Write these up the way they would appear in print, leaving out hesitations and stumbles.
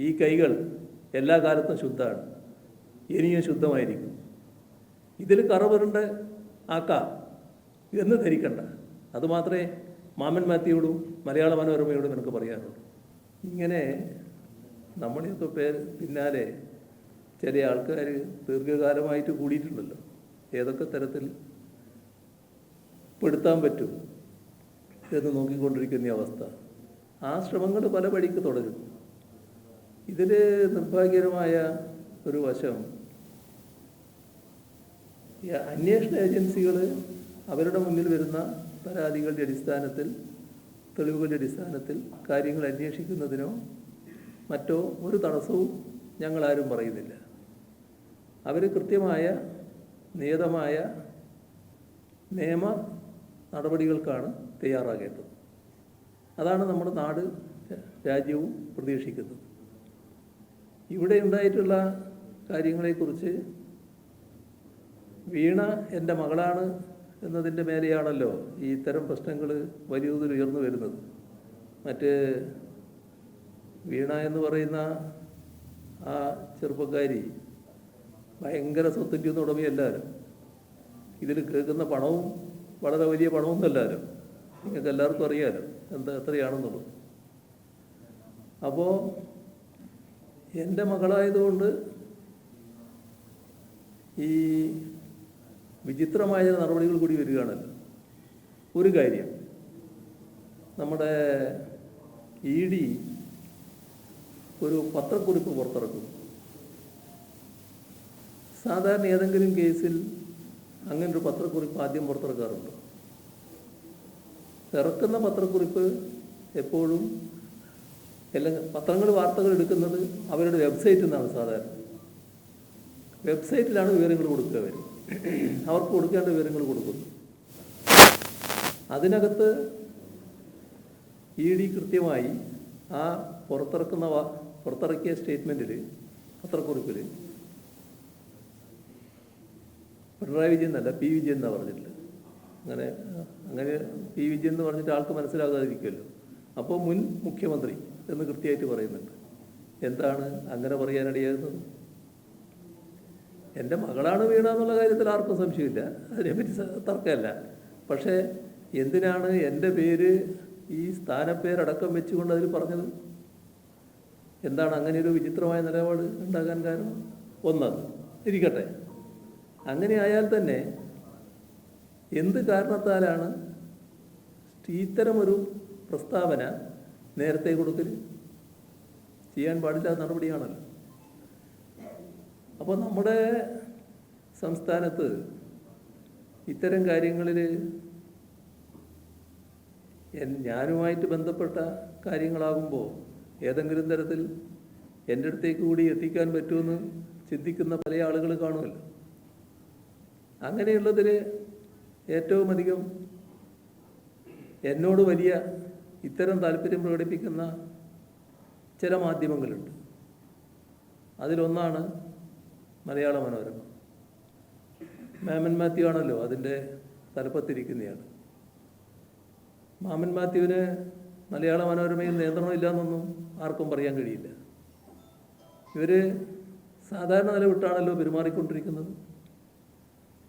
ഈ കൈകൾ എല്ലാ കാലത്തും ശുദ്ധമാണ്, ഇനിയും ശുദ്ധമായിരിക്കും, ഇതിൽ കറവരുണ്ട് ആക്കാം എന്ന് ധരിക്കണ്ട. അതുമാത്രമേ മാമൻ മാത്യുയോടും മലയാള മനോരമയോടും എനിക്ക് പറയാനുള്ളൂ. ഇങ്ങനെ നമ്മളെയൊക്കെ പിന്നാലെ ചില ആൾക്കാർ ദീർഘകാലമായിട്ട് കൂടിയിട്ടുണ്ടല്ലോ. ഏതൊക്കെ തരത്തിൽ പെടുത്താൻ പറ്റും എന്ന് നോക്കിക്കൊണ്ടിരിക്കുന്ന അവസ്ഥ. ആ ശ്രമങ്ങൾ പല വഴിക്ക് തുടരും. ഇതിൽ നിർഭാഗ്യകരമായ ഒരു വശം, അന്വേഷണ ഏജൻസികൾ അവരുടെ മുന്നിൽ വരുന്ന പരാതികളുടെ അടിസ്ഥാനത്തിൽ, തെളിവുകളുടെ അടിസ്ഥാനത്തിൽ കാര്യങ്ങൾ അന്വേഷിക്കുന്നതിനോ മറ്റോ ഒരു തടസ്സവും ഞങ്ങളാരും പറയുന്നില്ല. അവർ കൃത്യമായ നിയതമായ നിയമ നടപടികൾക്കാണ് തയ്യാറാകേണ്ടത്. അതാണ് നമ്മുടെ നാട് രാജ്യവും പ്രതീക്ഷിക്കുന്നത്. ഇവിടെ ഉണ്ടായിട്ടുള്ള കാര്യങ്ങളെക്കുറിച്ച് വീണ എൻ്റെ മകളാണ് എന്നതിൻ്റെ മേലെയാണല്ലോ ഈ ഇത്തരം പ്രശ്നങ്ങൾ വലിയ തോതിൽ ഉയർന്നു വരുന്നത്. മറ്റ് വീണ എന്ന് പറയുന്ന ആ ചെറുപ്പക്കാരി ഭയങ്കര സ്വത്തിൻ്റെ ഒന്നും ഉടമയല്ലാരും. ഇതിൽ കേൾക്കുന്ന പണവും വളരെ വലിയ പണമൊന്നുമല്ലാരും. നിങ്ങൾക്ക് എല്ലാവർക്കും അറിയാലോ എത്രയാണെന്നുള്ളത്. അപ്പോൾ എൻ്റെ മകളായതുകൊണ്ട് ഈ വിചിത്രമായ നടപടികൾ കൂടി വരികയാണല്ലോ. ഒരു കാര്യം, നമ്മുടെ ED ഒരു പത്രക്കുറിപ്പ് പുറത്തിറക്കും. സാധാരണ ഏതെങ്കിലും കേസിൽ അങ്ങനൊരു പത്രക്കുറിപ്പ് ആദ്യം പുറത്തിറക്കാറുണ്ട്. ഇറക്കുന്ന പത്രക്കുറിപ്പ് എപ്പോഴും പത്രങ്ങൾ വാർത്തകൾ എടുക്കുന്നത് അവരുടെ വെബ്സൈറ്റിൽ നിന്നാണ്. സാധാരണ വെബ്സൈറ്റിലാണ് വിവരങ്ങൾ കൊടുക്കുക. അവർക്ക് കൊടുക്കേണ്ട വിവരങ്ങൾ കൊടുക്കുന്നു. അതിനകത്ത് ED കൃത്യമായി ആ പുറത്തിറക്കിയ സ്റ്റേറ്റ്മെൻറ്റിൽ, പത്രക്കുറിപ്പിൽ പിണറായി വിജയൻ എന്നല്ല P. വിജയൻ എന്നാണ് പറഞ്ഞിട്ടുള്ളത്. അങ്ങനെ P. വിജയൻ എന്ന് പറഞ്ഞിട്ട് ആൾക്ക് മനസ്സിലാകാതിരിക്കുമല്ലോ. അപ്പോൾ മുൻ മുഖ്യമന്ത്രി എന്ന് കൃത്യമായിട്ട് പറയുന്നുണ്ട്. എന്താണ് അങ്ങനെ പറയാനിടയാകുന്നത്? എൻ്റെ മകളാണ് വീണ എന്നുള്ള കാര്യത്തിൽ ആർക്കും സംശയമില്ല, അതിനെപ്പറ്റി തർക്കമല്ല. പക്ഷേ എന്തിനാണ് എൻ്റെ പേര് ഈ സ്ഥാനപ്പേരടക്കം വെച്ചുകൊണ്ട് അതിൽ പറഞ്ഞത്? എന്താണ് അങ്ങനെ ഒരു വിചിത്രമായ നിലപാട് ഉണ്ടാകാൻ കാരണം? ഒന്നത് ഇരിക്കട്ടെ, അങ്ങനെ ആയാൽ തന്നെ എന്ത് കാരണത്താലാണ് ഇത്തരമൊരു പ്രസ്താവന നേരത്തെ കൊടുക്കൽ? ചെയ്യാൻ പാടില്ലാത്ത നടപടിയാണല്ലോ. അപ്പോൾ നമ്മുടെ സംസ്ഥാനത്ത് ഇത്തരം കാര്യങ്ങളിൽ ഞാനുമായിട്ട് ബന്ധപ്പെട്ട കാര്യങ്ങളാകുമ്പോൾ ഏതെങ്കിലും തരത്തിൽ എൻ്റെ അടുത്തേക്ക് കൂടി എത്തിക്കാൻ പറ്റുമെന്ന് ചിന്തിക്കുന്ന പല ആളുകൾ കാണുമല്ലോ. അങ്ങനെയുള്ളതിൽ ഏറ്റവും അധികം എന്നോട് വലിയ ഇത്തരം താല്പര്യം പ്രകടിപ്പിക്കുന്ന ചില മാധ്യമങ്ങളുണ്ട്. അതിലൊന്നാണ് മലയാള മനോരമ. മാമൻ മാത്യു ആണല്ലോ അതിൻ്റെ തലപ്പത്തിരിക്കുന്നയാൾ. മാമൻ മാത്യുവിന് മലയാള മനോരമയിൽ നിയന്ത്രണമില്ല ആർക്കും പറയാൻ കഴിയില്ല. ഇവർ സാധാരണ നിലവിട്ടാണല്ലോ പെരുമാറിക്കൊണ്ടിരിക്കുന്നത്.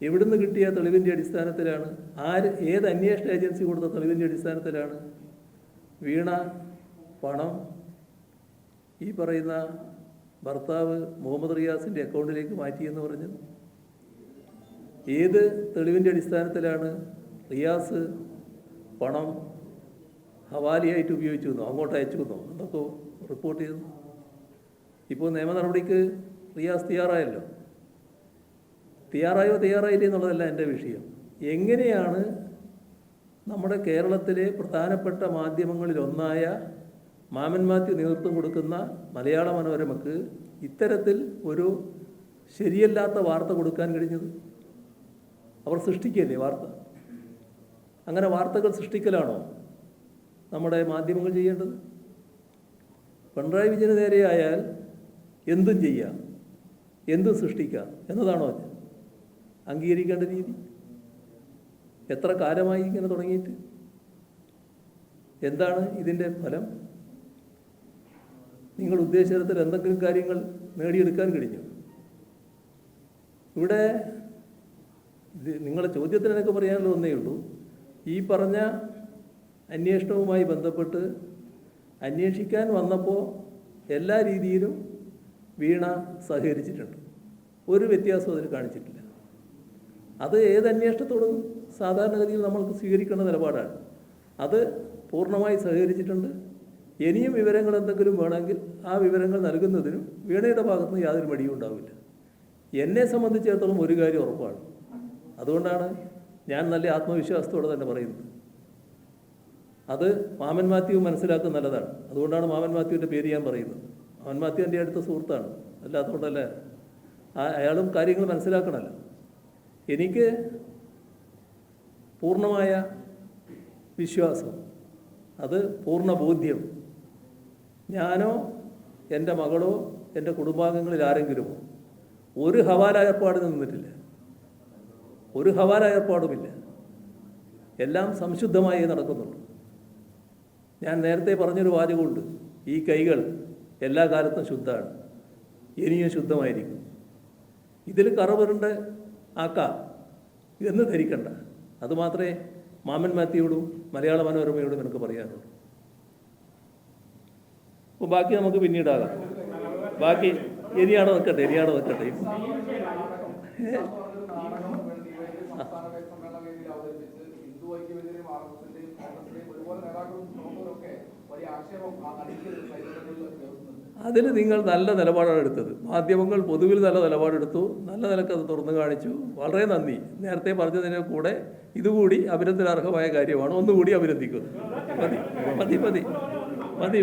എവിടുന്ന് കിട്ടിയ തെളിവിൻ്റെ അടിസ്ഥാനത്തിലാണ്, ഏത് അന്വേഷണ ഏജൻസി കൊടുത്ത തെളിവിൻ്റെ അടിസ്ഥാനത്തിലാണ് വീണ പണം ഈ പറയുന്ന ഭർത്താവ് മുഹമ്മദ് റിയാസിൻ്റെ അക്കൗണ്ടിലേക്ക് മാറ്റിയെന്ന് പറഞ്ഞത്? ഏത് തെളിവിൻ്റെ അടിസ്ഥാനത്തിലാണ് റിയാസ് പണം ഹവാലിയായിട്ട് ഉപയോഗിച്ചു എന്നോ അങ്ങോട്ട് അയച്ചു എന്നോ എന്തൊക്കെ റിപ്പോർട്ട് ചെയ്തു? ഇപ്പോൾ നിയമ നടപടിക്ക് റിയാസ് തയ്യാറായില്ലേ എന്നുള്ളതല്ല എൻ്റെ വിഷയം. എങ്ങനെയാണ് നമ്മുടെ കേരളത്തിലെ പ്രധാനപ്പെട്ട മാധ്യമങ്ങളിലൊന്നായ മാമൻ മാത്യു നേതൃത്വം കൊടുക്കുന്ന മലയാള മനോരമയ്ക്ക് ഇത്തരത്തിൽ ഒരു ശരിയല്ലാത്ത വാർത്ത കൊടുക്കാൻ കഴിഞ്ഞത്? അവർ സൃഷ്ടിക്കുകയല്ലേ വാർത്ത? അങ്ങനെ വാർത്തകൾ സൃഷ്ടിക്കലാണോ നമ്മുടെ മാധ്യമങ്ങൾ ചെയ്യേണ്ടത്? പിണറായി വിജയന് നേരെയായാൽ എന്തും ചെയ്യാം, എന്തും സൃഷ്ടിക്കാം എന്നതാണോ അംഗീകരിക്കേണ്ട രീതി? എത്ര കാലമായി ഇങ്ങനെ തുടങ്ങിയിട്ട്? എന്താണ് ഇതിൻ്റെ ഫലം? നിങ്ങൾ ഉദ്ദേശിച്ച തരത്തിൽ എന്തെങ്കിലും കാര്യങ്ങൾ നേടിയെടുക്കാൻ കഴിഞ്ഞു? ഇവിടെ നിങ്ങളുടെ ചോദ്യത്തിന് എനിക്ക് പറയാനുള്ള ഒന്നേ ഉള്ളൂ. ഈ പറഞ്ഞ അന്വേഷണവുമായി ബന്ധപ്പെട്ട് അന്വേഷിക്കാൻ വന്നപ്പോൾ എല്ലാ രീതിയിലും വീണ സഹകരിച്ചിട്ടുണ്ട്. ഒരു വ്യത്യാസവും അതിൽ കാണിച്ചിട്ടില്ല. അത് ഏത് അന്വേഷണത്തോടും സാധാരണഗതിയിൽ നമ്മൾക്ക് സ്വീകരിക്കേണ്ട നിലപാടാണ്. അത് പൂർണ്ണമായി സഹകരിച്ചിട്ടുണ്ട്. ഇനിയും വിവരങ്ങൾ എന്തെങ്കിലും വേണമെങ്കിൽ ആ വിവരങ്ങൾ നൽകുന്നതിനും വീണയുടെ ഭാഗത്തുനിന്ന് യാതൊരു മടിയും ഉണ്ടാവില്ല. എന്നെ സംബന്ധിച്ചിടത്തോളം ഒരു കാര്യം ഉറപ്പാണ്. അതുകൊണ്ടാണ് ഞാൻ നല്ല ആത്മവിശ്വാസത്തോടെ തന്നെ പറയുന്നത്. അത് മാമൻ മാത്യു മനസ്സിലാക്കുന്നത് നല്ലതാണ്. അതുകൊണ്ടാണ് മാമൻ മാത്യുവിൻ്റെ പേര് ഞാൻ പറയുന്നത്. മാമൻ മാത്യു എൻ്റെ അടുത്ത സുഹൃത്താണ്, അല്ലാത്തതുകൊണ്ടല്ല. അയാളും കാര്യങ്ങൾ മനസ്സിലാക്കണമല്ലോ. എനിക്ക് പൂർണ്ണമായ വിശ്വാസം, അത് പൂർണ്ണ ബോധ്യം, ഞാനോ എൻ്റെ മകളോ എൻ്റെ കുടുംബാംഗങ്ങളിൽ ആരെങ്കിലുമോ ഒരു ഹവാല ഏർപ്പാടിന് നിന്നിട്ടില്ല. ഒരു ഹവാല ഏർപ്പാടുമില്ല. എല്ലാം സംശുദ്ധമായി നടക്കുന്നുള്ളൂ. ഞാൻ നേരത്തെ പറഞ്ഞൊരു വാചകമുണ്ട്, ഈ കൈകൾ എല്ലാ കാലത്തും ശുദ്ധമാണ്, ഇനിയും ശുദ്ധമായിരിക്കും. ഇതിൽ കറവറുണ്ട് ആക്കാം എന്ന് ധരിക്കണ്ട. അതുമാത്രമേ മാമൻ മാത്യുയോടും മലയാള മനോരമയോടും എനിക്ക് പറയാനുള്ളൂ. അപ്പോൾ ബാക്കി നമുക്ക് പിന്നീടാകാം. ബാക്കി ഇനിയാണോ നിൽക്കട്ടെ. അതിന് നിങ്ങൾ നല്ല നിലപാടാണ് എടുത്തത്. മാധ്യമങ്ങൾ പൊതുവിൽ നല്ല നിലപാടെടുത്തു, നല്ല നിലക്ക് അത് തുറന്നു കാണിച്ചു. വളരെ നന്ദി. നേരത്തെ പറഞ്ഞതിന് കൂടെ ഇതുകൂടി അഭിനന്ദനാർഹമായ കാര്യമാണ്. ഒന്നുകൂടി അഭിനന്ദിക്കുന്നു.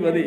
മതി.